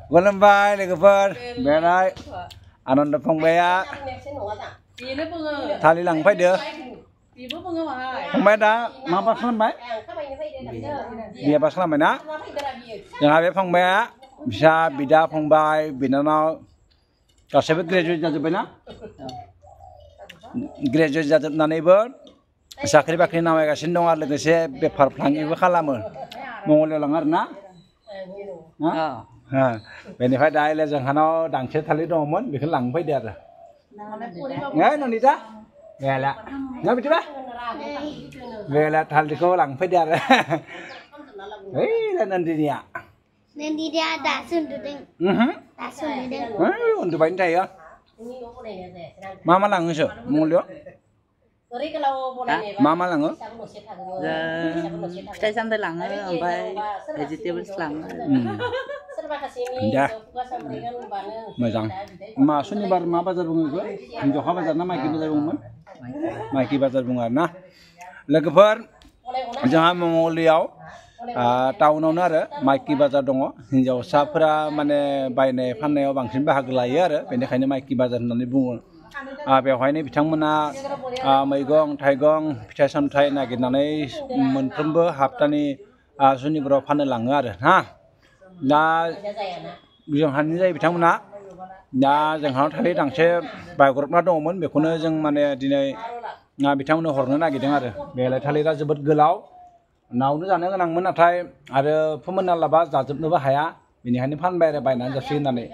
खुलुमबाय लोगोफोर बेराय आनन्द फंबाया थालिर लांफैदो फंबाया दा माबा खालामबाय बिया पास खालामबाय ना जोंहा बे फंबाया फिसा बिदा फंबाय बिनानाव गासैबो ग्रेजुवेट जाजोब्बाय ना ग्रेजुवेट जाजोबनानैबो साख्रि बाख्रि नामायगासिनो दं आरो लोगोसे बेफार फालांगिबो खालामो मंगलदैयाव लाङो आरो ना बेनिफ्राय दा जोंहानाव दांसे थालिर दङमोन बेखौ लांफैदो आरो ननिता बेला ना बिदिबा बेला थालिरखौ लांफैदो आरो ओइ नन्दिनिया दासो उन्दुबायनो थायो मा लाङोसो मंगलदैयाव मा लाङो फिथाइ सामथाइ लाङो ओमफ्राय भेजिटेबल्स लाङो दे मोजां मा सनिबार मा बाजार बुङो बेखौ हिनजावखा बाजार ना माइखि बाजार बुङोमोन माइखि बाजार बुङो आरो ना लोगोफोर जोंहा मंगलदैयाव टाउनावनो आरो माइखि बाजार दङ हिनजावसाफोरा माने बायनाय फाननायाव बांसिन बाहागो लायो आरो बेनिखायनो माइखि बाजार होननानै बुङो बेवहायनो बिथांमोना मैगं थाइगं फिथाइ सामथाइ नागिरनानै मोनफ्रोमबो हाप्तानि सुनिबाराव फाननो लाङो आरो ना दा जोंहानि जायो बिथांमोना दा जोंहानाव थालिर दांसे बायग्रबना दङमोन बेखौनो जों माने दिनै बिथांमोननो हरनो नागिरदों आरो बेलाय थालिरा जोबोद गोलाव नावनो जानो गोनांमोन नाथाय आरो फोमोनना लाबा जाजोबनोबो हाया बेनिखायनो फानबाय आरो बायनानै जासिगोन होननानै